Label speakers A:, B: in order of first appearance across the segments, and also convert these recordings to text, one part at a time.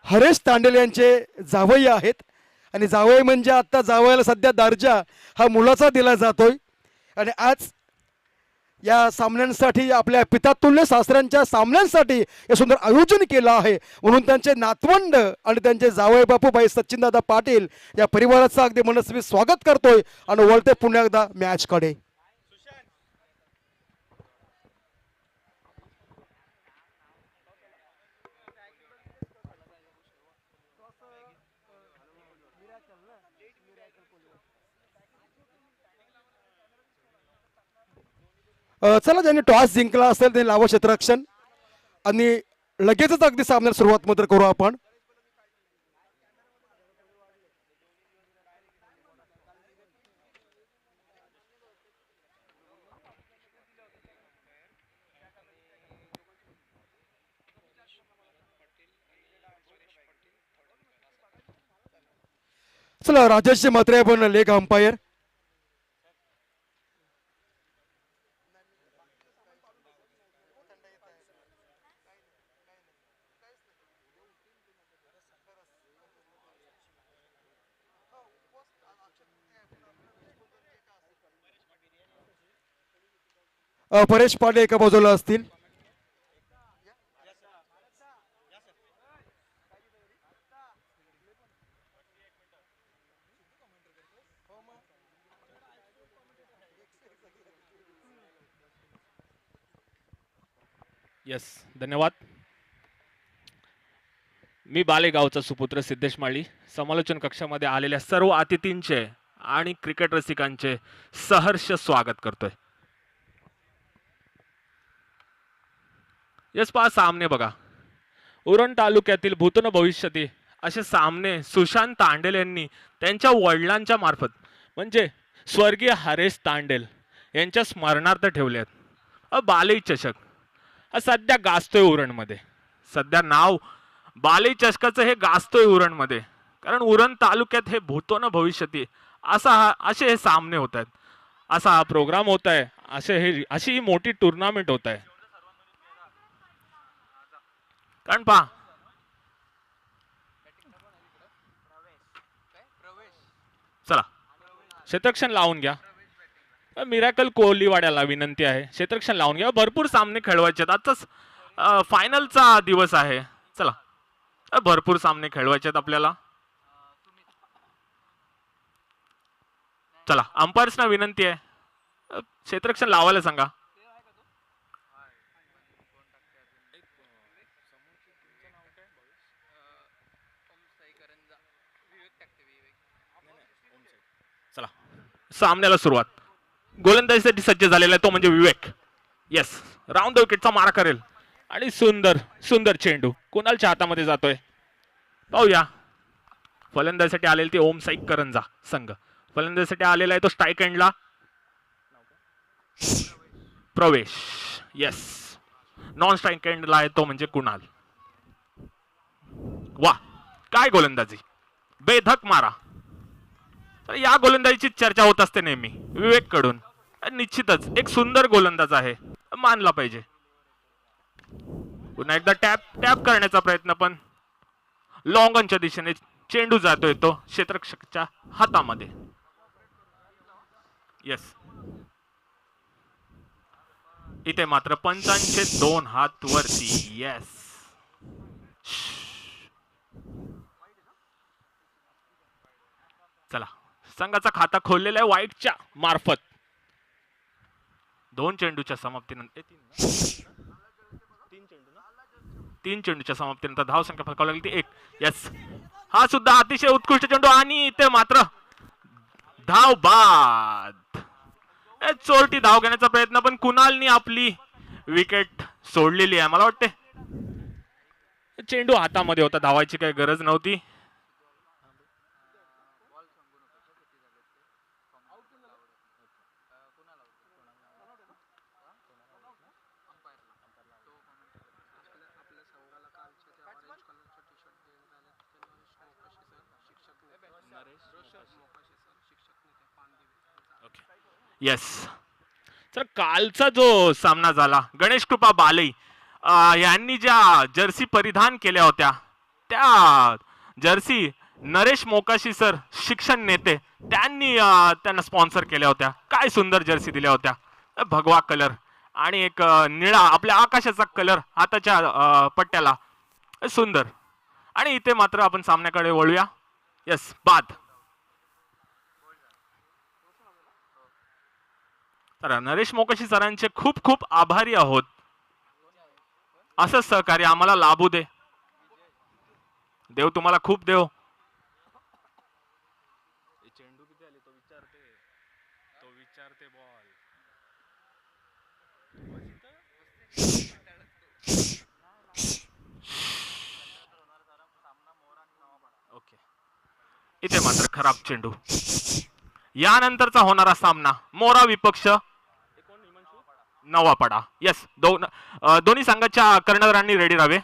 A: हरेश तांडेल यांचे जावई आहेत आणि जावई म्हणजे आता जावयाला सध्या दर्जा हा मुलाचा दिला जातोय आणि आज या सामन्यांसाठी आपल्या पितातुल्य सासऱ्यांच्या सामन्यांसाठी हे सुंदर आयोजन केलं आहे म्हणून त्यांचे नातवंड आणि त्यांचे जावई बापूबाई सचिनदादा पाटील या परिवाराचं अगदी मनस्वी स्वागत करतोय आणि वळते पुन्हा एकदा मॅचकडे. चला ज्यांनी टॉस जिंकला असेल त्यांनी लावा क्षेत्ररक्षण आणि लगेचच अगदी सामन्याला सुरुवात मात्र करू आपण. चला राजेश म्हात्रे पण लेग अंपायर. परेश पांडे एका बाजूला असतील.
B: यस, धन्यवाद. मी बालेगावचा सुपुत्र सिद्धेश माळी समालोचन कक्षामध्ये आलेल्या सर्व अतिथींचे आणि क्रिकेट रसिकांचे सहर्ष स्वागत करतोय. यस, पहा सामने बघा. उरण तालुक्यातील भूतन भविष्यातील असे सामने सुशांत तांडेल यांनी त्यांच्या वडिलांच्या मार्फत म्हणजे स्वर्गीय हरेश तांडेल यांच्या स्मरणार्थ ठेवले आहेत. बालई चषक सध्या गाजतोय उरणमध्ये. सध्या नाव बालई चषकाचं हे गाजतोय उरणमध्ये, कारण उरण तालुक्यात हे भूतोन भविष्यती असे हे सामने होत आहेत. असा हा प्रोग्राम होत आहे, अशी ही मोठी टुर्नामेंट होत आहे. कारण पहा चला क्षेत्ररक्षण लावून घ्या. मिराकल कोहलीवाड्याला विनंती आहे, क्षेत्ररक्षण लावून घ्या. भरपूर सामने खेळवायचे आहेत. आजचा फायनलचा दिवस आहे. चला भरपूर सामने खेळवायचे आहेत आपल्याला. चला अंपायर्सना विनंती आहे, क्षेत्ररक्षण लावायला सांगा. चला सामन्याला सुरुवात. गोलंदाजीसाठी सज्ज झालेला आहे तो म्हणजे विवेक. येस, राऊंड द विकेटचा मारा करेल आणि सुंदर सुंदर चेंडू कुणालच्या हातामध्ये जातोय पाहूया. फलंदाजीसाठी आलेले ते ओम साई करंजा संघ. फलंदाजीसाठी आलेला आहे तो स्ट्राईक एंडला प्रवेश. येस, नॉन स्ट्राईक एंडला आहे तो म्हणजे कुणाल. वा काय गोलंदाजी, बेधक मारा. तर या गोलंदाजीची चर्चा होत असते नेहमी विवेक कडून. निश्चितच एक सुंदर गोलंदाज आहे, मानला पाहिजे. पुन्हा एकदा टॅप टॅप करण्याचा प्रयत्न, पण लॉंग ऑनच्या दिशेने चेंडू जातोय तो क्षेत्ररक्षकाच्या हातामध्ये. येस, इथे मात्र पंचांचे 2 हात वरती. येस, चला संघाचा खाता खोललेला आहे व्हाईटच्या मार्फत. 2 चेंडूच्या समाप्तीनंतर 3 चेंडूच्या समाप्तीनंतर धाव संख्या फलकावी लागली ती 1. यस, हा सुद्धा अतिशय उत्कृष्ट चेंडू आणि इथे मात्र धाव बाद. चोरटी धाव घेण्याचा प्रयत्न, पण कुणालनी आपली विकेट सोडलेली आहे. मला वाटते चेंडू हातामध्ये होता, धावायची काही गरज नव्हती. येस, तर कालचा जो सामना झाला गणेश कृपा बालई यांनी ज्या जर्सी परिधान केल्या होत्या त्या जर्सी नरेश मोकाशी सर शिक्षण नेते त्यांनी त्यांना स्पॉन्सर केल्या होत्या. काय सुंदर जर्सी दिल्या होत्या. भगवा कलर आणि एक निळा आपल्या आकाशाचा कलर हाताच्या पट्ट्याला सुंदर. आणि इथे मात्र आपण सामन्याकडे वळूया. यस बाद. तर नरेश मोकाशी सरांचे खूप खूप आभारी आहोत. असंच सहकार्य आम्हाला लाभू दे. देव तुम्हाला खूप देव. चेंडू किती आले तो विचारते बॉल. ओके. इथे मात्र खराब चेंडू. यानंतरचा होणारा सामना मोरा विपक्ष नवापाडा. यस दोन्ही संघाच्या कर्णधारांनी रेडी राहावे.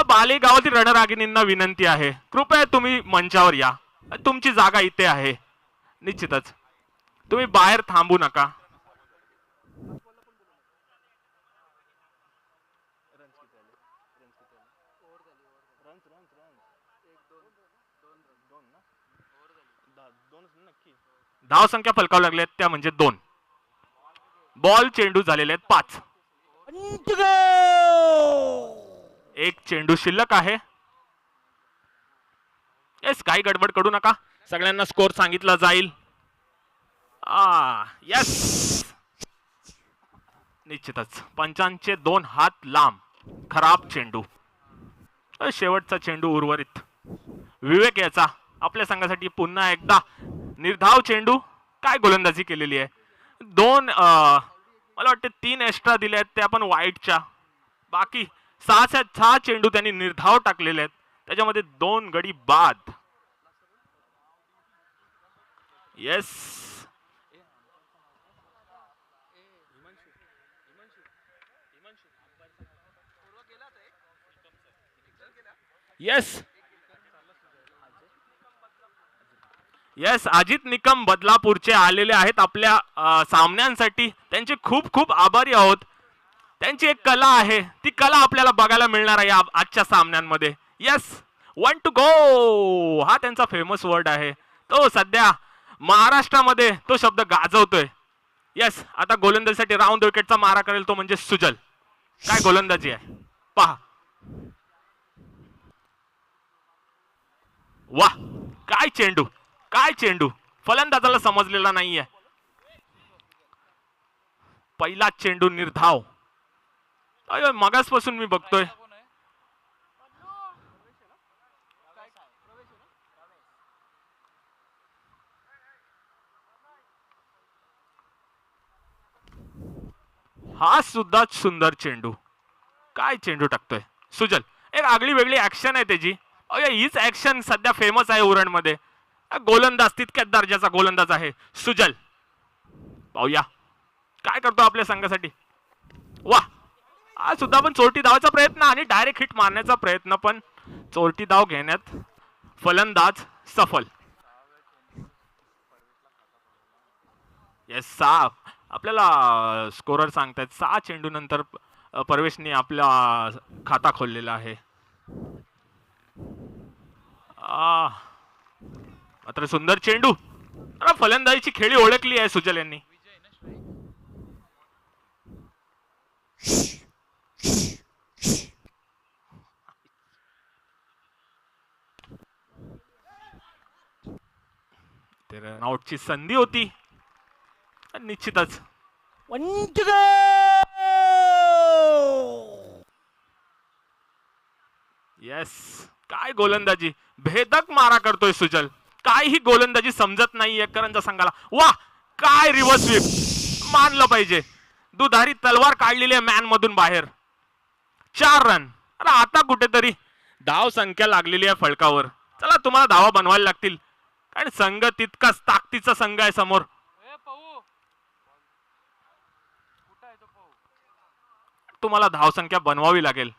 B: बाले गावातील रणरागिणींना विनंती आहे कृपया तुम्ही मंचावर या. तुमची जागा इथे आहे. निश्चितच तुम्ही बाहेर थांबू नका. धाव संख्या फलकावं लागले त्या म्हणजे 2. बॉल चेंडू झालेले आहेत 5. एक चेंडू शिल्लक आहे. येस काही गडबड करू नका. सगळ्यांना स्कोर सांगितला जाईल. यस निश्चितच पंचांचे 2 हात लांब. खराब चेंडू. शेवटचा चेंडू उर्वरित विवेक याचा आपल्या संघासाठी पुन्हा एकदा निर्धाव चेंडू. काय गोलंदाजी केलेली आहे. 2 मला वाटते 3 एक्स्ट्रा दिले आहेत ते आपण वाईटच्या. बाकी 6 चेंडू त्यांनी निर्धाव टाकलेले आहेत. त्याच्यामध्ये 2 गडी बाद. Yes yes yes Ajit Nikam बदलापूरचे आलेले आहेत आपल्या सामन्यांसाठी. त्यांचे खूप खूप आभारी आहोत. त्यांची एक कला आहे ती कला आपल्याला बघायला मिळणार आहे आजच्या सामन्यांमध्ये. यस 1 to go हा त्यांचा फेमस वर्ड आहे. तो सध्या महाराष्ट्रामध्ये तो शब्द गाजवतोय. यस आता गोलंदाजीसाठी राऊंड विकेटचा मारा करेल तो म्हणजे सुजल. काय गोलंदाजी आहे पहा. वाह काय चेंडू. काय चेंडू फलंदाजाला समजलेला नाहीये. पहिला चेंडू निर्धाव. मगासपासून मी बघतोय. हा सुद्धा सुंदर चेंडू. काय चेंडू टाकतोय सुजल. एक आगळी वेगळी ऍक्शन आहे त्याची. हीच ऍक्शन सध्या फेमस आहे उरणमध्ये. गोलंदाज तितक्याच दर्जाचा गोलंदाज आहे सुजल. पाहूया काय करतो आपल्या संघासाठी. वाह आज सुद्धा पण चोरटी धावाचा प्रयत्न आणि डायरेक्ट हिट मारण्याचा प्रयत्न पण चोरटी धाव घेण्यात फलंदाज सफल. येस 6 आपल्याला स्कोरर सांगतायत 6 चेंडू नंतर परवेशने आपला खाता खोललेला आहे. मात्र सुंदर चेंडू. फलंदाजीची खेळी ओळखली आहे सुजल यांनी. रनआउटची संधी होती निश्चितच. येस काय गोलंदाजी. भेदक मारा करतोय सुजल. काही गोलंदाजी समजत नाहीये करंजा संघाला. वाह काय रिव्हर्स स्वीप. मानलं पाहिजे. दुधारी तलवार काढलेली आहे मॅन मधून बाहेर. 4 रन. अरे आता कुठेतरी धाव संख्या लागलेली आहे फलकावर. चला तुम्हाला धावा बनवायला लागतील कारण संघ तितकाच ताकदीचा संघ आहे समोर. तुम्हाला धावसंख्या बनवावी लागेल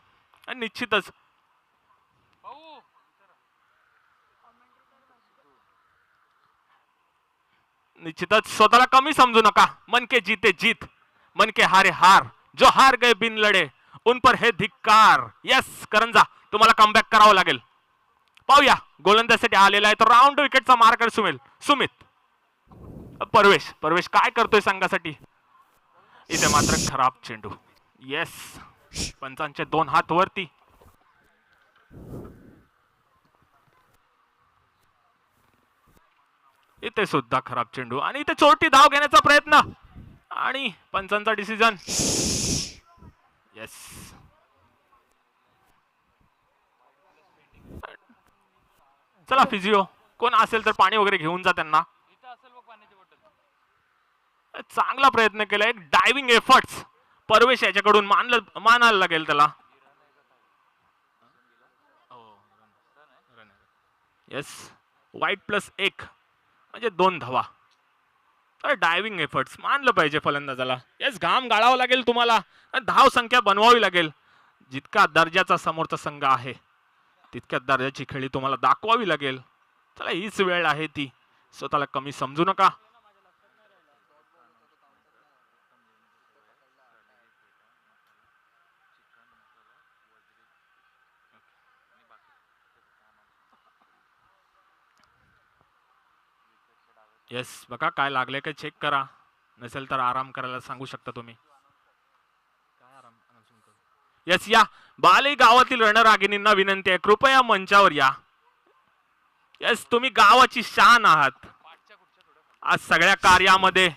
B: आणि निश्चितच निश्चितच स्वतःला कमी समजू नका. मन के जीते जीत. मन के हारे हार, जो हार गए बिन लढे उन पर हे धिक्कार. यस करंजा, तुम्हाला कमबॅक करावं लागेल. पाहूया गोलंदाजीसाठी आलेला आहे तो राऊंड विकेटचा मार्कर सुमित. परवेश काय करतोय संघासाठी. इथे मात्र खराब चेंडू. येस, पंचांचे 2 हात वरती. इथे सुद्धा खराब चेंडू आणि इथे चोरटी धाव घेण्याचा प्रयत्न आणि पंचांचा डिसिजन. येस, चला फिजिओ कोण असेल तर पाणी वगैरे घेऊन जा त्यांना. चांगला प्रयत्न केला, एक डायव्हिंग एफर्ट्स परवेश याच्याकडून मानायला लागेल त्याला. येस, वाईट +1 म्हणजे 2 धावा. डायव्हिंग एफर्ट्स मानलं पाहिजे फलंदाजाला. येस, घाम गाळावा लागेल तुम्हाला, धाव संख्या बनवावी लागेल. जितका दर्जाचा समोरचा संघ आहे तितक्या दर्जाची खेळी तुम्हाला दाखवावी लागेल. चला, हीच वेळ आहे ती, स्वतःला कमी समजू नका. येस, बघा काय लागले काय चेक करा, नसेल तर आराम करायला सांगू शकता तुम्ही. येस, या बाले गावातील रणरागिणींना विनंती आहे, कृपया मंचावर या. येस, तुम्ही गावाची शान आहात. आज सगळ्या कार्यामध्ये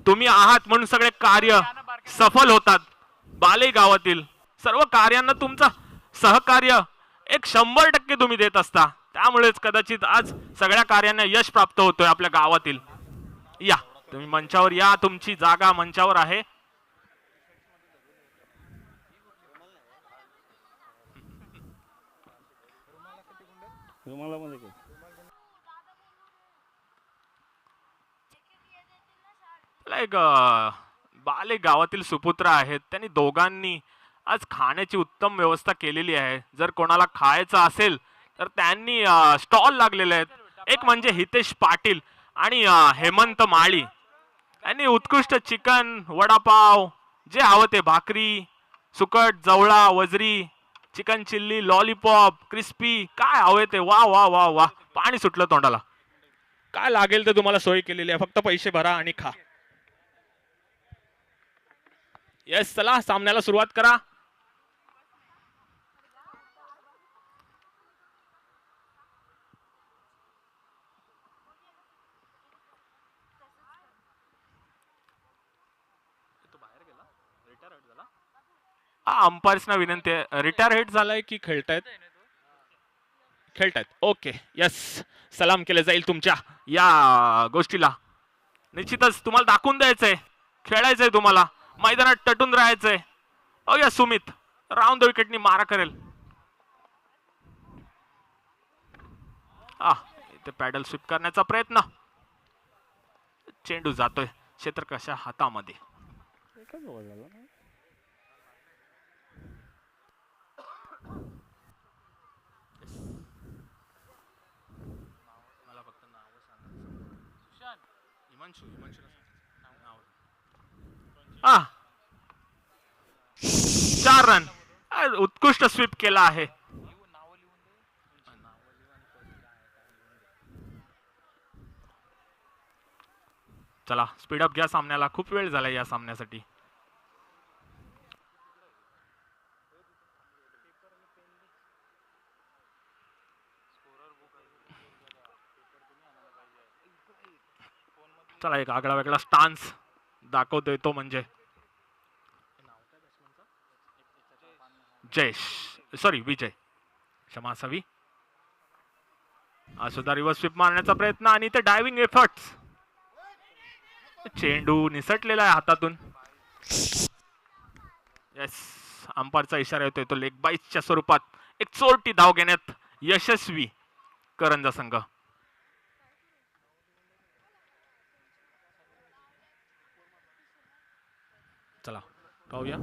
B: तुम्ही आहात म्हणून सगळे कार्य सफल होतात. बाले गावातील सर्व कार्यांना तुमचं सहकार्य 100% तुम्ही देत असता. त्यामुळेच कदाचित आज सगळ्या कार्यांना यश प्राप्त होतोय आपल्या गावातील. या तुम्ही मंचावर या, तुमची जागा मंचावर आहे. एक बाले गावातील सुपुत्र आहेत, त्यांनी दोघांनी आज खाण्याची उत्तम व्यवस्था केलेली आहे. जर कोणाला खायचं असेल तर त्यांनी स्टॉल लागलेले आहेत. एक म्हणजे हितेश पाटील आणि हेमंत माळी यांनी उत्कृष्ट चिकन, वडापाव, जे हवं ते, भाकरी, सुकट, जवळा, वजरी, चिकन चिल्ली, लॉलीपॉप, क्रिस्पी, काय हवे ते. वा वा वा वा, पाणी सुटलं तोंडाला. काय लागेल ते तुम्हाला सोय केलेली आहे, फक्त पैसे भरा आणि खा. येस, चला सामन्याला सुरुवात करा. अंपायर्सना विनंती आहे, रिटायर हेड झालाय की खेळतायत? ओके, येस, सलाम केले जाईल तुमच्या या गोष्टीला. निश्चितच तुम्हाला दाखवून द्यायचंय, खेळायचंय तुम्हाला, मैदानात टटून राहायचंय. या सुमित राऊंड द विकेटनी मारा करेल. इथे पॅडल स्वीप करण्याचा प्रयत्न. चेंडू जातोय क्षेत्ररक्षकाच्या हातामध्ये. हा, 4 रन. उत्कृष्ट स्वीप केला आहे. चला स्पीडअप घ्या सामन्याला, खूप वेळ झाला या सामन्यासाठी. चला एक आगळा वेगळा स्टान्स दाखवतोय तो म्हणजे विजय, क्षमा असावी. सुद्धा रिव्हर्स स्वीप मारण्याचा प्रयत्न आणि ते डायव्हिंग एफर्ट्स. चेंडू निसटलेला आहे हातातून. येस, अंपायरचा इशारा येतोय तो लेग बाईटच्या स्वरूपात. एक चोरटी धाव घेण्यात यशस्वी करंजा संघ. चला पाहूया.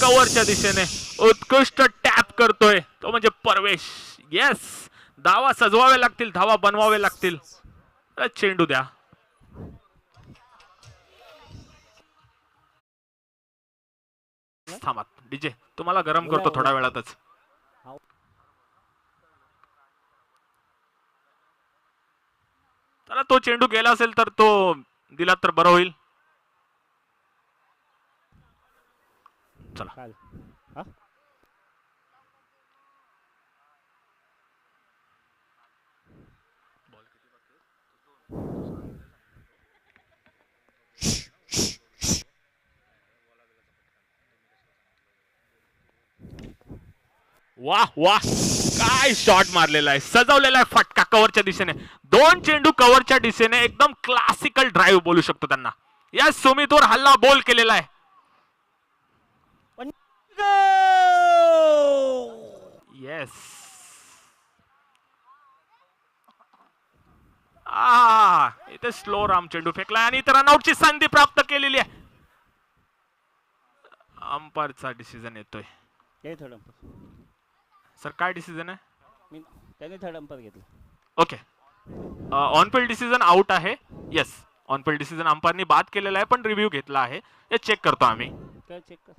B: कव्हरच्या दिशेने उत्कृष्ट टॅप करतोय तो म्हणजे परवेश. येस, धावा सजवाव्या लागतील, धावा बनवावे लागतील. चेंडू द्या. थांबा डीजे, तुम्हाला गरम करतो थोड्या वेळातच. चला, तो चेंडू गेला असेल तर तो दिला तर बरं होईल. चला. वाह वाह, काय शॉट मारलेला आहे, सजवलेला आहे फटका कव्हरच्या दिशेने. 2 चेंडू कव्हरच्या दिशेने, एकदम क्लासिकल ड्राईव्ह बोलू शकतो त्यांना. या सुमितवर हल्ला बोल केलेला आहे. येस. इथे स्लो राम चेंडू फेकलाय आणि इथे रनआउटची संधी प्राप्त केलेली आहे. अंपायरचा डिसिजन येतोय. सर काय डिसिजन आहे?
C: त्याने थर्ड अंपायर घेतलं.
B: Okay, on field decision out आहे. येस, ऑन फील्ड डिसिजन अंपायरनी बाद केलेला आहे, पण रिव्ह्यू घेतला आहे. हे चेक करतो आम्ही.
C: काय चेक कर.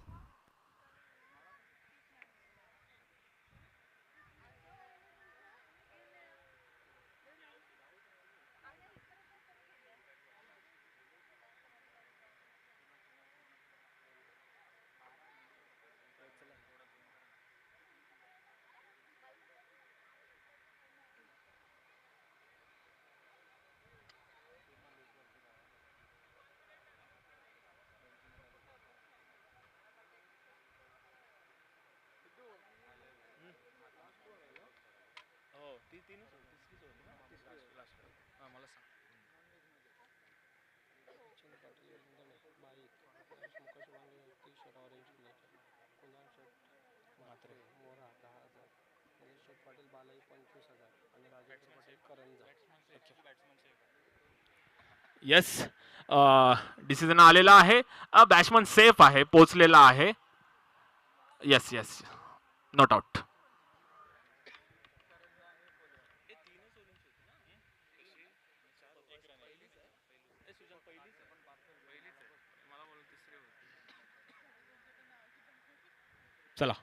B: येस, डिसिजन आलेला आहे. बॅट्समन सेफ आहे, पोचलेला आहे. Yes yes, not out. चला,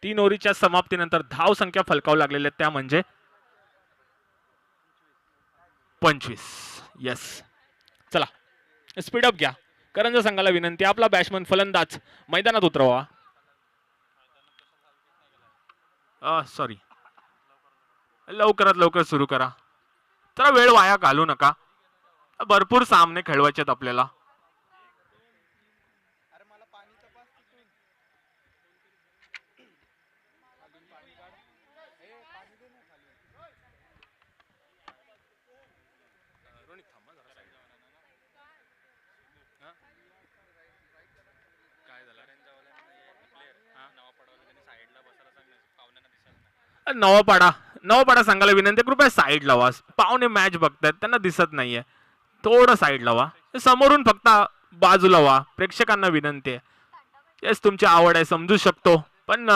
B: 3 ओव्हरीच्या समाप्तीनंतर धाव संख्या फलकावू लागलेल्या त्या म्हणजे 25. येस, चला स्पीडअप घ्या. करंजा संघाला विनंती, आपला बॅट्समन फलंदाज मैदानात उतरवा. सॉरी, लवकरात लवकर सुरू करा. चला, वेळ वाया घालू नका. भरपूर सामने खेळवायचे आहेत आपल्याला. नवापाडा संघाला विनंती, कृपया साईड लावा. पाहुणे मॅच बघतायत, त्यांना दिसत नाहीये. थोडं साईड लावा, समोरून फक्त बाजूला व्हा. प्रेक्षकांना विनंती आहे. येस, तुमची आवड आहे, समजू शकतो, पण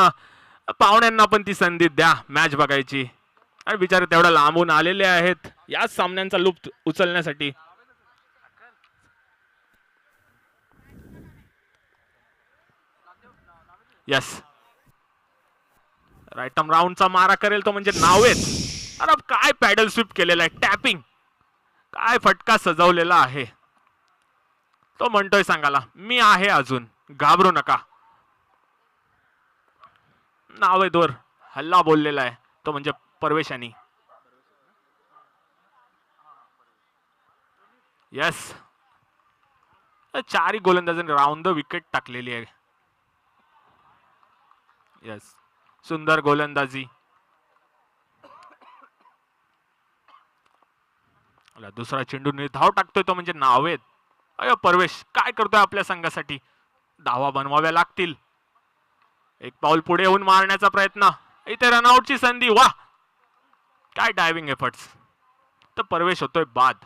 B: पाहुण्यांना पण ती संधी द्या मॅच बघायची. आणि बिचारे तेवढ्या लांबून आलेले आहेत याच सामन्यांचा लुप्त उचलण्यासाठी. येस, राईट आर्म राऊंडचा मारा करेल तो म्हणजे नावेद. अरे काय पॅडल स्वीप केलेला आहे, टॅपिंग, काय फटका सजवलेला आहे. तो म्हणतोय संघाला, मी आहे अजून, घाबरू नका. नावेदवर हल्ला बोललेला आहे तो म्हणजे परवेशानी. येस, 4 गोलंदाजांनी राऊंड द विकेट टाकलेली आहे. येस, सुंदर गोलंदाजी. दुसरा चेंडू धाव टाकतोय तो म्हणजे नावेद. अय परवेश काय करतोय आपल्या संघासाठी. धावा बनवाव्या लागतील. एक पाऊल पुढे येऊन मारण्याचा प्रयत्न, इथे रनआउटची संधी. वाह, काय डायव्हिंग एफर्ट्स. तर परवेश होतोय बाद.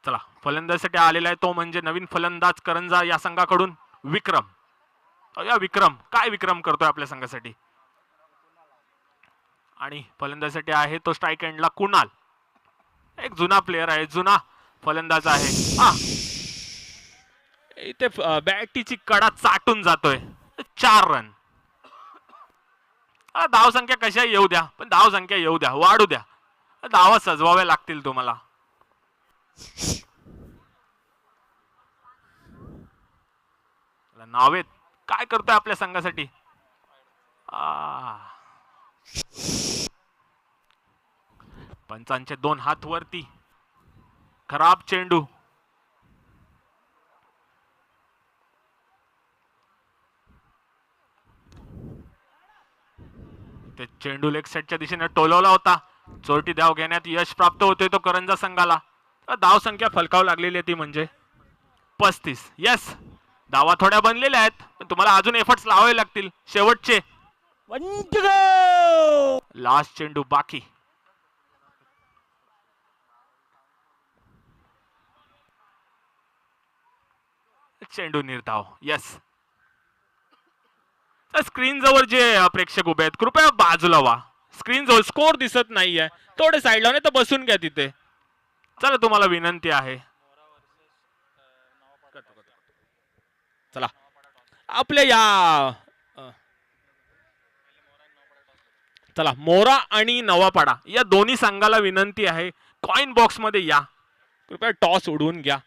B: चला, फलंदाजीसाठी आलेला आहे तो म्हणजे नवीन फलंदाज करंजा या संघाकडून विक्रम. या विक्रम काय विक्रम करतोय आपल्या संघासाठी. आणि फलंदाजीसाठी आहे तो स्ट्राईक एंडला कुणाल. एक जुना प्लेअर आहे, जुना फलंदाज आहे. इथे बॅटीची कडा चाटून जातोय. 4 रन. धाव संख्या कशा येऊ द्या, पण धाव संख्या येऊ द्या, वाढू द्या. धावा सजवाव्या लागतील तुम्हाला. नावेत काय करतोय आपल्या संघासाठी. पंचांचे 2 हात वरती. खराब चेंडू. ते चेंडू लेग सेटच्या दिशेने टोलवला होता. चोरटी धाव घेण्यात यश प्राप्त होतोय तो करंजा संघाला. धाव संख्या फलकाव लागलेली आहे ती म्हणजे 35. यस, धावा थोड्या बनलेल्या आहेत, पण तुम्हाला अजून एफर्ट्स लावावे लागतील. शेवटचे लास्ट चेंडू बाकी. चेंडू निर्धाव. यस, स्क्रीन जवळ जे प्रेक्षक उभे आहेत कृपया बाजूला व्हा. स्क्रीन जवळ स्कोर दिसत नाहीये, थोडे साईडला नाही तर बसून घ्या तिथे. चला, तुम्हाला विनंती आहे. चला, आपल्या या चला मोरा आणि नवापाडा या दोन्ही संघाला विनंती आहे, कॉइन बॉक्स मध्ये या. कृपया टॉस उडवून घ्या.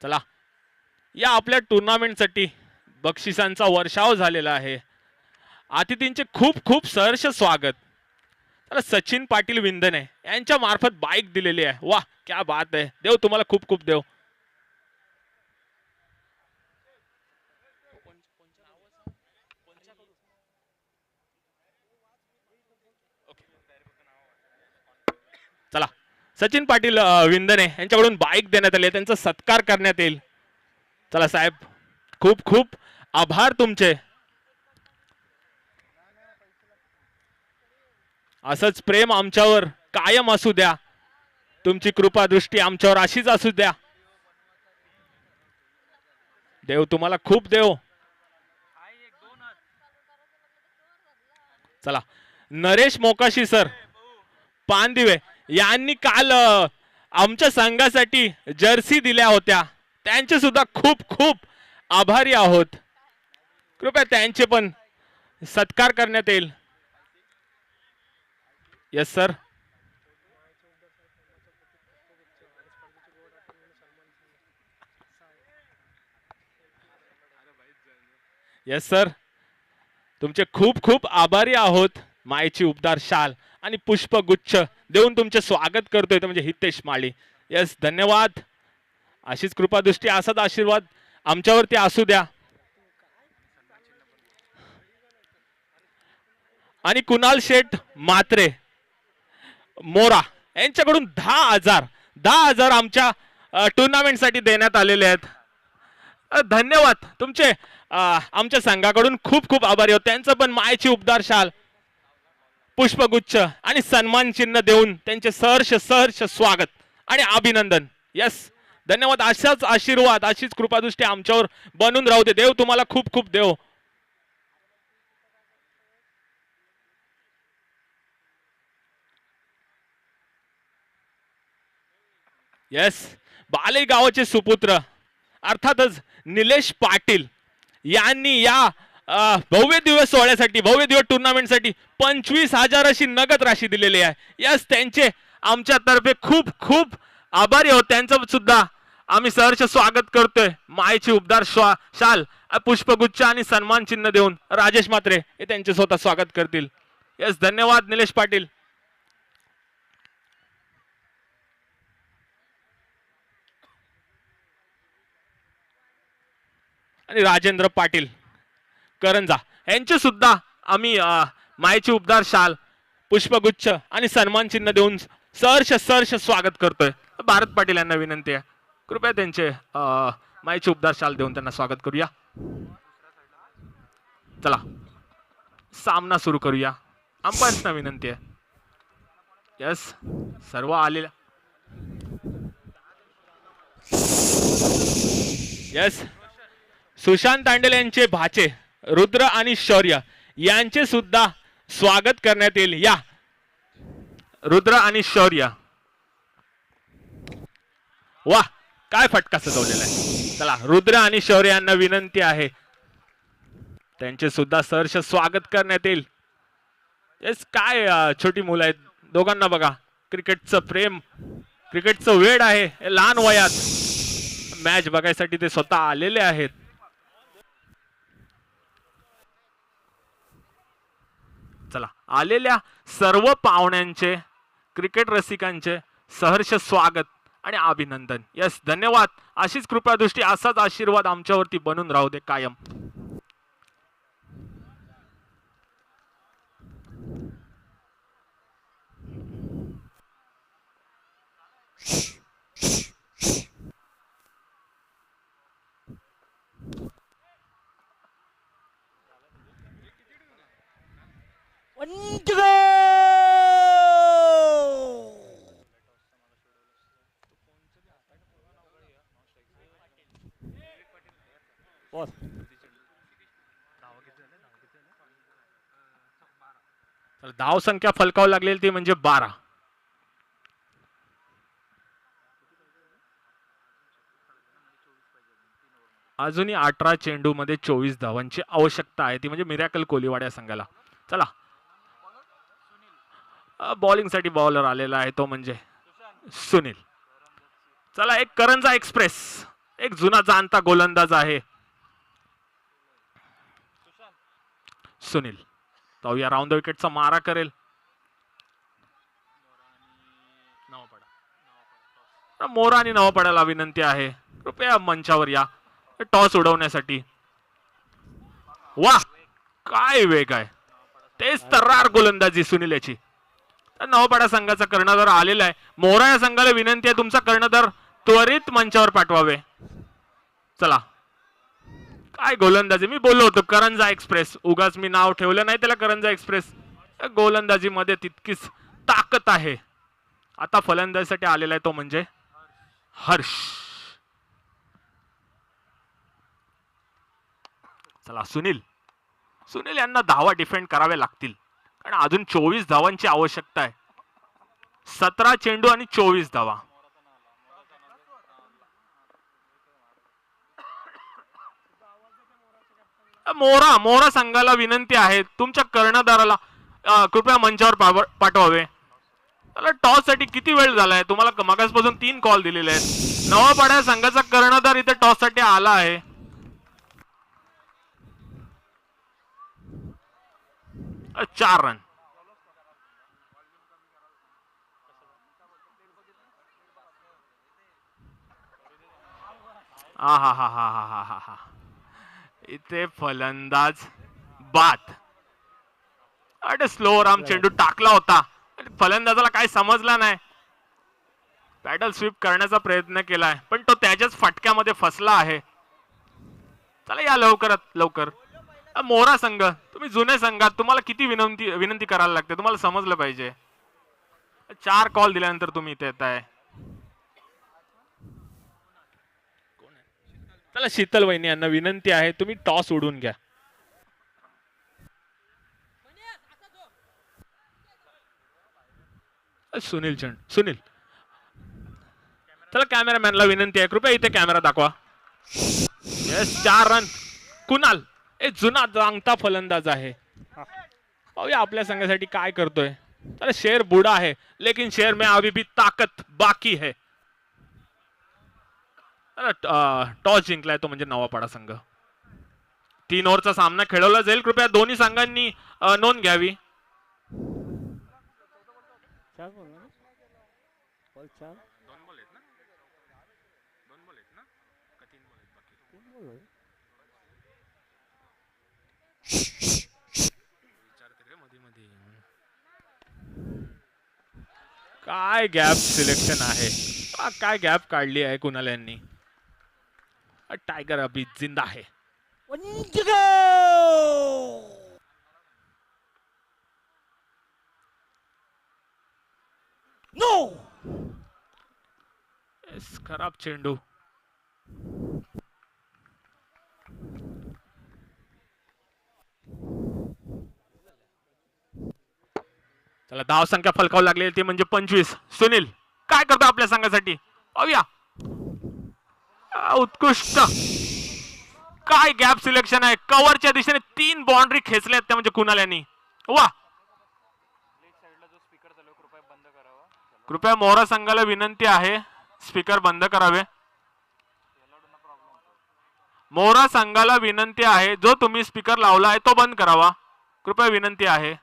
B: चला, या आपल्या टुर्नामेंटसाठी बक्षिसांचा वर्षाव झालेला आहे. अतिथींचे खूप खूप सहर्ष स्वागत. चला, सचिन पाटील विंधने यांच्या मार्फत बाईक दिलेली आहे. वाह, क्या बात आहे. देव तुम्हाला खूप खूप देव. चला, सचिन पाटील विंधने यांच्याकडून बाईक देण्यात आली, त्यांचा सत्कार करण्यात येईल. चला साहेब, खूप खूप आभार तुमचे. असंच प्रेम आमच्यावर कायम असू द्या. तुमची कृपा दृष्टी आमच्यावर अशीच असू द्या. देव तुम्हाला खूप देव. चला, नरेश मोकाशी सर पानदिवे यांनी काल आमच्या संघासाठी जर्सी दिल्या होत्या, त्यांचे सुद्धा खूप खूप आभारी आहोत. कृपया त्यांचे पण सत्कार करण्यात येईल. Yes sir. यस सर, तुमचे खूप खूप आभारी आहोत. मायेची उबदार शाल आणि पुष्पगुच्छ देऊन तुमचे स्वागत करतोय म्हणजे हितेश माळी. यस, धन्यवाद. अशीच कृपादृष्टी, असाच आशीर्वाद आमच्यावरती असू द्या. आणि कुणाल शेठ मात्रे मोरा यांच्याकडून 10,000 आमच्या टुर्नामेंटसाठी देण्यात आलेले आहेत. धन्यवाद तुमचे. आमच्या संघाकडून खूप खूप आभारी आहोत. त्यांचं पण मायेची उबदार शाल, पुष्पगुच्छ आणि सन्मान चिन्ह देऊन त्यांचे सहर्ष सहर्ष स्वागत आणि अभिनंदन. यस, धन्यवाद. अशाच आशीर्वाद, अशीच कृपादृष्टी आमच्यावर बनून राहू दे. देव तुम्हाला खूप खूप देव. यस, बाले गावाचे सुपुत्र अर्थातच निलेश पाटील यांनी या भव्य दिवस सोहळ्यासाठी, भव्य दिवस टुर्नामेंटसाठी 25,000 अशी नगद राशी दिलेली आहे. यस, त्यांचे आमच्यातर्फे खूप खूप आभारी आहोत. त्यांचं सुद्धा आम्ही सहर्ष स्वागत करतोय. मायेची उबदार शाल, पुष्पगुच्छ आणि सन्मान चिन्ह देऊन राजेश मात्रे हे त्यांचे स्वतः स्वागत करतील. यस, धन्यवाद निलेश पाटील. आणि राजेंद्र पाटील करंजा यांचे सुद्धा आम्ही मायेची उबदार शाल, पुष्पगुच्छ आणि सन्मान चिन्ह देऊन सहर्ष सहर्ष स्वागत करतोय. भारत पाटील यांना विनंती आहे, कृपया त्यांचे मायेची उबदार शाल देऊन त्यांना स्वागत करूया. चला, सामना सुरू करूया. अंपायर्सना विनंती आहे. यस, सर्व आलेल्या यस, सुशांत तांडेल यांचे भाचे रुद्र आणि शौर्य यांचे सुद्धा स्वागत करण्यात येईल. या रुद्र आणि शौर्य. वा, काय फटका सजवलेला आहे. चला, रुद्र आणि शौर्य यांना विनंती आहे त्यांचे सुद्धा सहर्ष स्वागत करण्यात येईल. येस, काय छोटी मुलं आहेत दोघांना बघा. क्रिकेटचं प्रेम, क्रिकेटचं वेड आहे. लहान वयात मॅच बघायसाठी ते स्वतः आलेले आहेत. चला, आलेल्या सर्व पाहुण्यांचे, क्रिकेट रसिकांचे सहर्ष स्वागत आणि अभिनंदन. यस, धन्यवाद. अशीच कृपादृष्टी, असाच आशीर्वाद आमच्यावरती बनून राहू दे कायम.
C: बॉल
B: धाव संख्या फलकावं लागलेली ती म्हणजे 12. अजूनही 18 चेंडू मध्ये 24 धावांची आवश्यकता आहे. ती म्हणजे मिरॅकल कोलीवाड या संघाला. चला, बॉलिंग साठी बॉलर आलेला आहे तो म्हणजे सुनील. चला, एक करंजा एक्सप्रेस, एक जुना जाणता गोलंदाज आहे सुनील. पाहूया राऊंड द विकेटचा मारा करेल. मोरा आणि नवापाड्याला विनंती आहे कृपया मंचावर या टॉस उडवण्यासाठी. वा, काय वेग आहे. तेच तर्रार गोलंदाजी सुनील याची. नवापाडा संघाचा कर्णधार आलेला आहे. मोरा या संघाला विनंती आहे तुमचा कर्णधार त्वरित मंचावर पाठवावे. चला, काय गोलंदाजी. मी बोललो होतो करंजा एक्सप्रेस, उगाच मी नाव ठेवलं नाही त्याला करंजा एक्सप्रेस. गोलंदाजी मध्ये तितकीच ताकद आहे. आता फलंदाजीसाठी आलेला आहे तो म्हणजे हर्ष. चला, सुनील यांना धावा डिफेंड कराव्या लागतील कारण अजून 24 धावांची आवश्यकता आहे. 17 चेंडू आणि 24 धावा. मोरा संघाला विनंती आहे तुमच्या कर्णधाराला कृपया मंचावर पाठवावे. त्याला टॉस साठी किती वेळ झालाय. तुम्हाला मगासपासून 3 कॉल दिलेले आहेत. नवापाड्या संघाचा कर्णधार इथे टॉस साठी आला आहे. चार रन. हा हा हा हा हा हा हा. इथे फलंदाज बाद. अरे स्लो राम चेंडू टाकला होता. फलंदाजाला काय समजला नाही. पॅडल स्वीप करण्याचा प्रयत्न केलाय पण तो त्याच्याच फटक्यामध्ये फसला आहे. चला, या लवकरात लवकर. मोरा संघ, तुम्ही जुने संघात, तुम्हाला किती विनंती करायला लागते तुम्हाला समजलं पाहिजे. 4 कॉल दिल्यानंतर तुम्ही इथे येत आहे. चला, शीतल वहिनी यांना विनंती आहे तुम्ही टॉस उडून घ्या. सुनील चला, कॅमेरामॅनला विनंती आहे कृपया इथे कॅमेरा दाखवा. Yes, 4 run. कुणाल, एक जुना जांगता फलंदाज आहे. पाहूया आपल्या संघासाठी काय करतोय. चला, शेर बुडा है लेकिन शेर में अभी भी ताकत बाकी है. टॉस जिंकलाय तो म्हणजे नवापाडा संघ. 3 ओव्हरचा सामना खेळवला जाईल. कृपया दोन्ही संघांनी नोंद घ्यावी.
C: 4 बॉल ना. बॉल 4.
B: 2 बॉल आहेत ना. 2 बॉल आहेत ना का 3 बॉल आहेत बाकी.
C: 3 बॉल.
B: काय गॅप सिलेक्शन आहे. काय गॅप काढली आहे कुणाल यांनी. टायगर अभी जिंदा है.
C: नो.
B: खराब चेंडू. त्याला धाव संख्या फलकावं लागली ती म्हणजे 25. सुनील काय करतो आपल्या संघासाठी पाहूया. उत्कृष्ट काय गॅप सिलेक्शन आहे. कव्हरच्या दिशेने 3 बाउंड्री खेचल्यात त्या म्हणजे कुणाल यांनी. वा कृपया मोरा संघाला विनंती आहे स्पीकर बंद करावे. मोरा संघाला विनंती आहे जो तुम्ही स्पीकर लावला आहे तो बंद करावा कृपया विनंती आहे.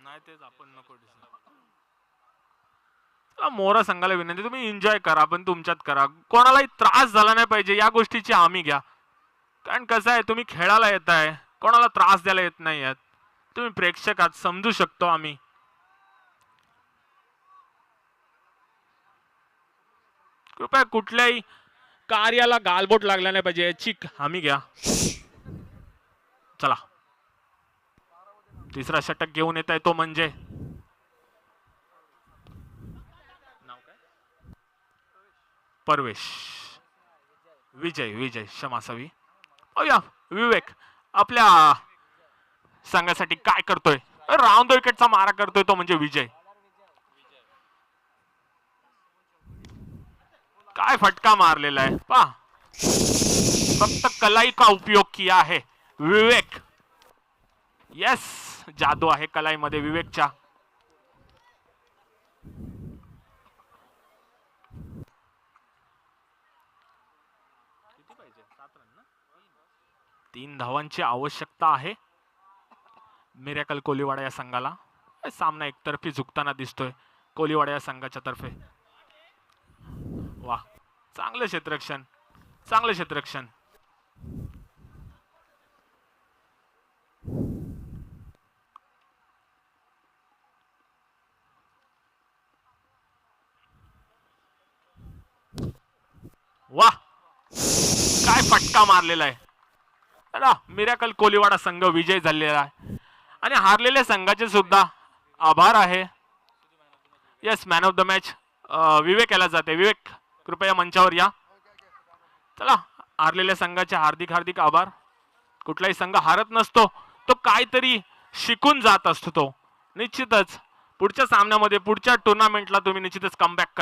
B: नाही तेच आपण नको मोरा संघाला विनंती तुम्ही एन्जॉय करा पण तुमच्यात करा. कोणालाही त्रास झाला नाही पाहिजे या गोष्टीची हमी घ्या. कारण कसं आहे तुम्ही खेळायला येत आहे कोणाला त्रास द्यायला येत नाही आहेत. तुम्ही प्रेक्षक आहात समजू शकतो आम्ही. कृपया कुठल्याही कार्याला गालबोट लागला नाही पाहिजे याची हमी घ्या. चला तिसरा षटक घेऊन येत आहे तो म्हणजे परवेश. विजय क्षमा असावी. विवेक आपल्या संघासाठी काय करतोय. राऊंड विकेटचा मारा करतोय तो म्हणजे विजय. काय फटका मारलेला आहे पहा. फक्त कलाई का उपयोग किया है विवेक. यस जादू आहे कलाई मध्ये विवेकच्या. तीन धावांची आवश्यकता आहे मिरॅकल कोलीवाडा या संघाला. सामना एकतर्फी झुकताना दिसतोय कोलीवाडा या संघाच्या तर्फे. वा चांगलं क्षेत्ररक्षण चांगलं क्षेत्ररक्षण. वा काय फटका मारलेला आहे. मिरॅकल कोलीवाडा संघ विजय झालेला आहे आणि हारलेल्या संघाचे सुद्धा आभार आहे. Yes man of the match Vivek याला जाते. विवेक कृपया मंचावर या. चला हारलेल्या संघाचे हार्दिक आभार. कुठलाही संघ हारत नसतो तो काहीतरी शिकून जात असतो. तो निश्चितच पुढच्या सामन्यामध्ये पुढच्या टुर्नामेंटला तुम्ही निश्चितच कमबॅक करा.